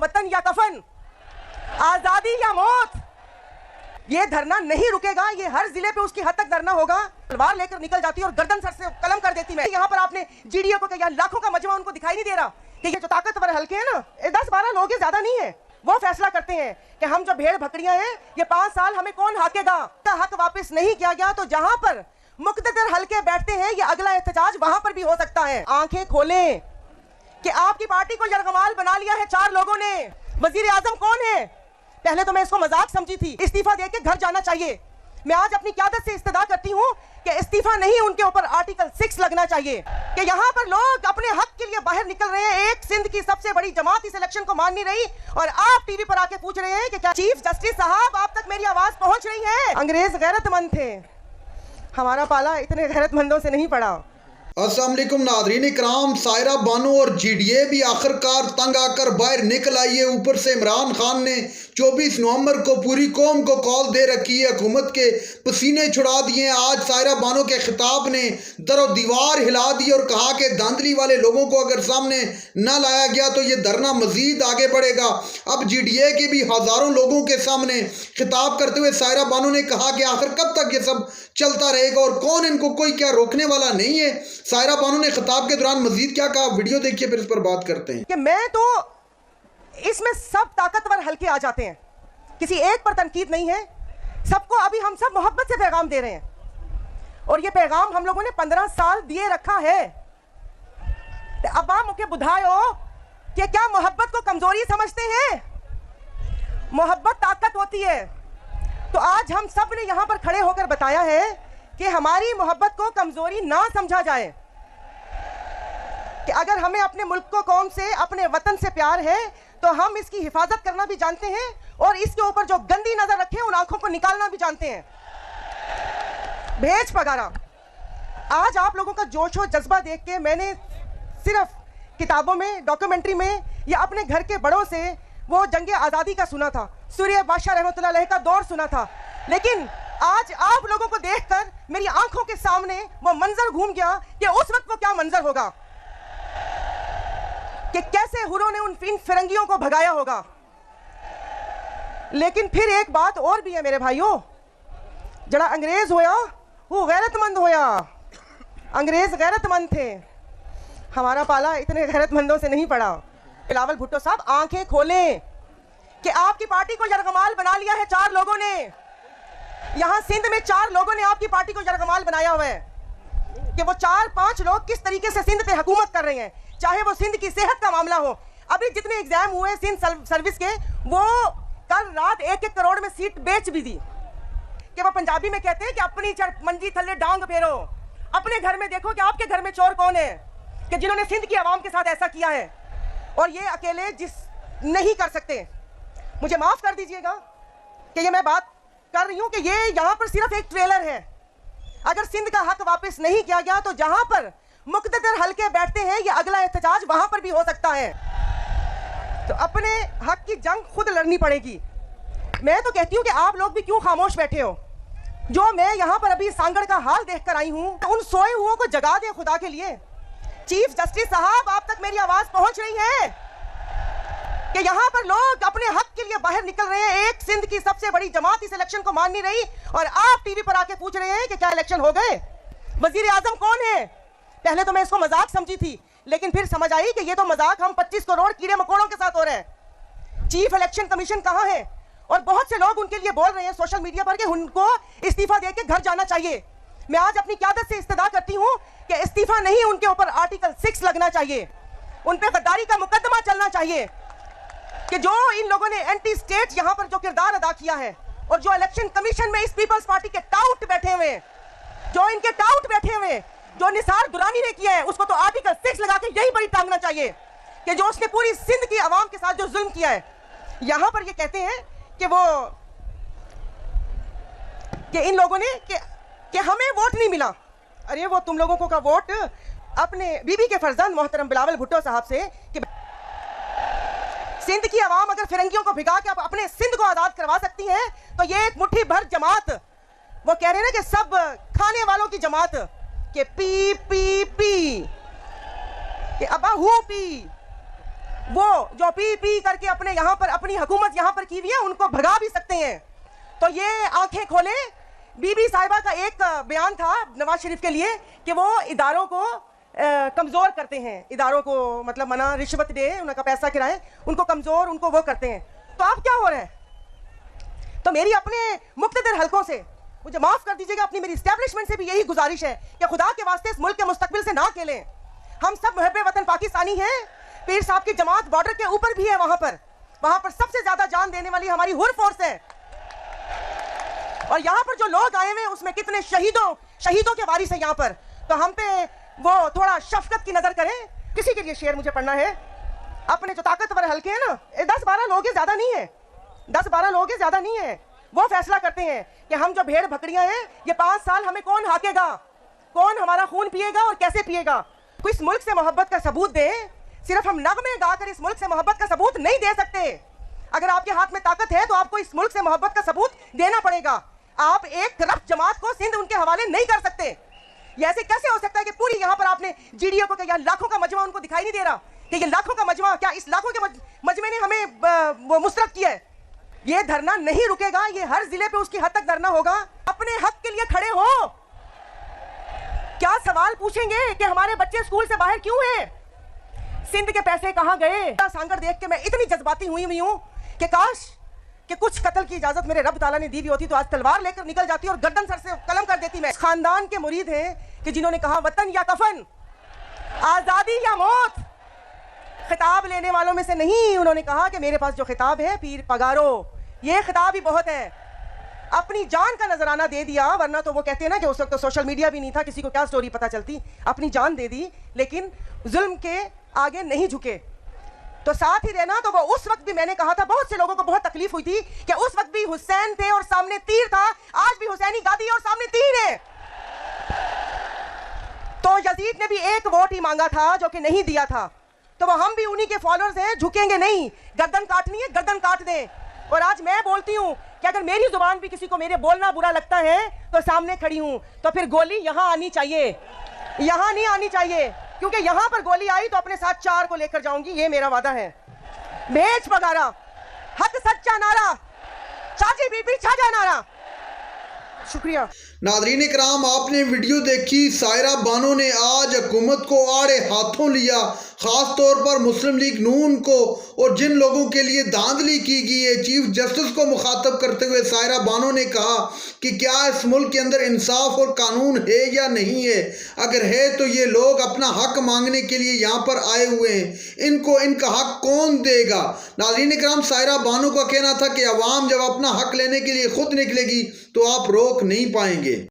वतन या कफन, आजादी या मौत। ये धरना नहीं रुकेगा, ये हर जिले पे उसकी हद तक धरना होगा। तलवार लेकर निकल जाती है और गर्दन सर से कलम कर देती। मैं यहाँ पर आपने जीडीओ को क्या लाखों का मजमा उनको दिखाई नहीं दे रहा कि ये जो ताकतवर हल्के हैं ना, 10-12 लोग ज्यादा नहीं है, वो फैसला करते हैं कि हम जो भेड़ बकरियां हैं ये 5 साल हमें कौन हाकेगा। हक वापस नहीं किया गया तो जहां पर मुक्तदर हल्के बैठते हैं ये अगला एहतजाज वहां पर भी हो सकता है। आंखें खोलें कि आपकी पार्टी को यरगमाल बना लिया है 4 लोगों ने। वजीर आजम कौन है? पहले तो मैं इसको मजाक समझी थी, इस्तीफा देके घर जाना चाहिए। मैं आज अपनी क़यादत से इस्तदा करती हूँ कि इस्तीफा नहीं, उनके ऊपर आर्टिकल 6 लगना चाहिए कि यहाँ पर लोग अपने हक के लिए बाहर निकल रहे हैं। एक सिंध की सबसे बड़ी जमात इस इलेक्शन को मान नहीं रही और आप टीवी पर आके पूछ रहे हैं कि क्या चीफ जस्टिस साहब आप तक मेरी आवाज पहुंच रही है? अंग्रेज गैरतमंद थे, हमारा पाला इतने गैरतमंदों से नहीं पड़ा। अस्सलाम वालेकुम नाज़रीन इकराम, सायरा बानो और जीडीए भी आखिरकार तंग आकर बाहर निकल आई है। ऊपर से इमरान खान ने 24 नवंबर को पूरी कौम को कॉल दे रखी है, हुकूमत के पसीने छुड़ा दिए। आज सायरा बानो के खिताब ने दरो दीवार हिला दी और कहा कि धांधली वाले लोगों को अगर सामने न लाया गया तो ये धरना मजीद आगे बढ़ेगा। अब जीडीए के भी हज़ारों लोगों के सामने खिताब करते हुए सायरा बानो ने कहा कि आखिर कब तक ये सब चलता रहेगा और कौन इनको कोई क्या रोकने वाला नहीं है। सायरा बानो ने खिताब के दौरान मजीद क्या कहा, वीडियो देखिए फिर इस पर बात करते हैं। कि मैं तो इसमें सब ताकतवर हल्के आ जाते हैं, किसी एक पर तनकीद नहीं है, सबको अभी हम सब मोहब्बत से पैगाम दे रहे हैं और ये पैगाम हम लोगों ने 15 साल दिए रखा है। अब आप मुझे बुधायो कि क्या मोहब्बत को कमजोरी समझते हैं? मोहब्बत ताकत होती है। तो आज हम सब ने यहां पर खड़े होकर बताया है कि हमारी मोहब्बत को कमजोरी ना समझा जाए, कि अगर हमें अपने मुल्क को, कौम से, अपने वतन से प्यार है तो हम इसकी हिफाजत करना भी जानते हैं और इसके ऊपर जो गंदी नजर रखे उन आंखों को निकालना भी जानते हैं। भेज पगारा, आज आप लोगों का जोश और जज्बा देख के मैंने सिर्फ किताबों में, डॉक्यूमेंट्री में या अपने घर के बड़ों से वो जंगे आज़ादी का सुना था, सूर्य बादशाह रहमतुल्लाह अलैह का दौर सुना था, लेकिन आज आप लोगों को देखकर मेरी आंखों के सामने वो मंजर घूम गया कि उस वक्त वो क्या मंजर होगा, कि कैसे हुरों ने उन फिरंगियों को भगाया होगा। लेकिन फिर एक बात और भी है मेरे भाइयों, जड़ा अंग्रेज होया वो गैरतमंद होया। अंग्रेज गैरतमंद थे, हमारा पाला इतने गैरतमंदों से नहीं पड़ा। बिलावल भुट्टो साहब आंखें खोलें कि आपकी पार्टी को यरगमाल बना लिया है 4 लोगों ने। यहां सिंध में 4 लोगों ने आपकी पार्टी को यरगमाल बनाया हुआ है कि वो 4-5 लोग किस तरीके से सिंध पे हुकूमत कर रहे हैं, चाहे वो सिंध की सेहत का मामला हो। अभी जितने एग्जाम हुए सिंध सर्विस के, वो कल रात 1-1 करोड़ में सीट बेच भी दी। कि वो पंजाबी में कहते हैं कि अपनी मंजी थल्ले डांग फेरो, अपने घर में देखो कि आपके घर में चोर कौन है, कि जिन्होंने सिंध की आवाम के साथ ऐसा किया है और ये अकेले नहीं कर सकते। मुझे माफ कर दीजिएगा कि ये मैं बात कर रही हूं कि ये यहां पर सिर्फ एक ट्रेलर है। अगर सिंध का हक वापस नहीं किया गया तो जहां पर मुक्तदर हल्के बैठते हैं ये अगला एहतजाज वहां पर भी हो सकता है। तो अपने हक की जंग खुद लड़नी पड़ेगी। मैं तो कहती हूं कि आप लोग भी क्यों खामोश बैठे हो? जो मैं यहां पर अभी सांगड़ का हाल देखकर आई हूं, उन सोए हुओं को जगा दे खुदा के लिए। चीफ जस्टिस साहब आप तक मेरी आवाज पहुंच रही है कि यहाँ पर लोग अपने हक के लिए बाहर निकल रहे हैं। एक सिंध की सबसे बड़ी जमात इस इलेक्शन को मान नहीं रही और आप टीवी पर आके पूछ रहे हैं कि क्या इलेक्शन हो गए? वजीर आजम कौन है? पहले तो मैं इसको मजाक समझी थी, लेकिन फिर समझ आई कि ये तो मजाक हम 25 करोड़ कीड़े मकोड़ों के साथ हो रहे हैं। चीफ इलेक्शन कमीशन कहाँ है? और बहुत से लोग उनके लिए बोल रहे हैं सोशल मीडिया पर कि उनको इस्तीफा देके घर जाना चाहिए। मैं आज अपनी क़यादत से इस्तदा करती हूँ कि इस्तीफा नहीं, उनके ऊपर आर्टिकल 6 लगना चाहिए, उन पे गद्दारी का मुकदमा चलना चाहिए। कि जो इन लोगों ने एंटी स्टेट यहाँ पर जो किरदार अदा किया है और जो इलेक्शन कमीशन में इस पीपल्स पार्टी के टाउट बैठे हुए, जो इनके टाउट बैठे हुए, जो निसार दुरानी ने किया है, उसको तो आर्टिकल 6 लगा के यही बड़ी टांगना चाहिए कि जो उसने पूरी सिंध की आवाम के साथ जो जुल्म किया है। यहाँ पर ये कहते हैं कि इन लोगों ने कि हमें वोट नहीं मिला। अरे वो तुम लोगों को का वोट अपने बीबी के फर्जंद मोहतरम बिलावल भुट्टो साहब से कि सिंध की आवाम अगर फिरंगियों को भिगा के अब अपने सिंध को आजाद करवा सकती है तो ये एक मुट्ठी भर जमात, वो कह रहे हैं ना कि सब खाने वालों की जमात, कि पी पी पी, कि अबा हूं पी, वो जो पी पी करके अपने यहाँ पर अपनी हुकूमत यहाँ पर की हुई है उनको भगा भी सकते हैं। तो ये आंखें खोले। बीबी साहिबा का एक बयान था नवाज शरीफ के लिए कि वो इदारों को कमज़ोर करते हैं, इदारों को मतलब मना रिश्वत दे, उनका पैसा किराए, उनको कमज़ोर, उनको वो करते हैं। तो अब क्या हो रहा है? तो मेरी अपने मुख्तदिर हलकों से, मुझे माफ़ कर दीजिएगा, अपनी मेरी इस्टेब्लिशमेंट से भी यही गुजारिश है कि खुदा के वास्ते इस मुल्क के मुस्तकबिल से ना खेलें। हम सब मुहब्बे वतन पाकिस्तानी हैं। पीर साहब की जमात बॉर्डर के ऊपर भी है, वहाँ पर सबसे ज़्यादा जान देने वाली हमारी हुर फोर्स है। और यहाँ पर जो लोग आए हुए उसमें कितने शहीदों के वारिस है यहाँ पर। तो हम पे वो थोड़ा शफकत की नजर करें। किसी के लिए शेर मुझे पढ़ना है। अपने जो ताकतवर हल्के हैं ना, 10-12 लोग हैं, ज्यादा नहीं है, 10-12 लोग हैं, ज्यादा नहीं है। वो फैसला करते हैं कि हम जो भेड़ बकरियां हैं, ये 5 साल हमें कौन हाकेगा, कौन हमारा खून पिएगा और कैसे पिएगा। कोई इस मुल्क से मोहब्बत का सबूत दे। सिर्फ हम नगमे गाकर इस मुल्क से मोहब्बत का सबूत नहीं दे सकते। अगर आपके हाथ में ताकत है तो आपको इस मुल्क से मोहब्बत का सबूत देना पड़ेगा। आप एक करप्ट जमात को सिंध उनके हवाले नहीं कर सकते। ये ऐसे कैसे हो सकता है कि पूरी यहाँ पर आपने जीडीओ को क्या लाखों का मजमा उनको दिखाई नहीं दे रहा कि ये लाखों का मजमा, क्या इस लाखों के मजमे ने हमें वो मुस्तरद किया है। ये धरना नहीं रुकेगा, ये हर जिले पे उसकी हद तक धरना होगा। अपने हक के लिए खड़े हो। क्या सवाल पूछेंगे कि हमारे बच्चे स्कूल से बाहर क्यों हैं, सिंध के पैसे कहाँ गए। सांगड़ देख के मैं इतनी जज्बाती हुई हूँ कि काश कि कुछ कत्ल की इजाजत मेरे रब ताला ने दी हुई होती तो आज तलवार लेकर निकल जाती और गर्दन सर से कलम कर देती। मैं खानदान के मुरीद हैं कि जिन्होंने कहा वतन या कफन, आजादी या मौत। खिताब लेने वालों में से नहीं, उन्होंने कहा कि मेरे पास जो खिताब है पीर पगारो, ये खिताब ही बहुत है। अपनी जान का नजराना दे दिया, वरना तो वो कहते हैं ना कि उस वक्त तो सोशल मीडिया भी नहीं था, किसी को क्या स्टोरी पता चलती। अपनी जान दे दी लेकिन जुल्म के आगे नहीं झुके। तो साथ ही रहना। तो वो उस वक्त भी मैंने कहा था, बहुत से लोगों को बहुत तकलीफ हुई थी कि उस वक्त भी हुसैन थे और सामने तीर था, आज भी हुसैनी गादी और सामने तीर है। तो यजीद ने भी एक वोट ही मांगा था जो कि नहीं दिया था। तो वो हम भी उन्हीं के फॉलोअर्स हैं, झुकेंगे नहीं। गर्दन काटनी है, गर्दन काट दें। और आज मैं बोलती हूँ कि अगर मेरी जुबान भी किसी को मेरे बोलना बुरा लगता है तो सामने खड़ी हूँ, तो फिर गोली यहाँ आनी चाहिए, यहाँ नहीं आनी चाहिए। क्योंकि यहां पर गोली आई तो अपने साथ 4 को लेकर जाऊंगी, ये मेरा वादा है। भेज पगारा, हक सच्चा नारा, चाची बीबी छाजा नारा। शुक्रिया। नादरीन इकराम, आपने वीडियो देखी। सायरा बानो ने आज हुकूमत को आड़े हाथों लिया, ख़ास तौर पर मुस्लिम लीग नून को और जिन लोगों के लिए धांधली की गई है। चीफ जस्टिस को मुखातब करते हुए सायरा बानो ने कहा कि क्या इस मुल्क के अंदर इंसाफ और कानून है या नहीं है। अगर है तो ये लोग अपना हक मांगने के लिए यहाँ पर आए हुए हैं, इनको इनका हक कौन देगा। नादरीन इकराम, सायरा बानो का कहना था कि अवाम जब अपना हक लेने के लिए खुद निकलेगी तो आप रोक नहीं पाएंगे।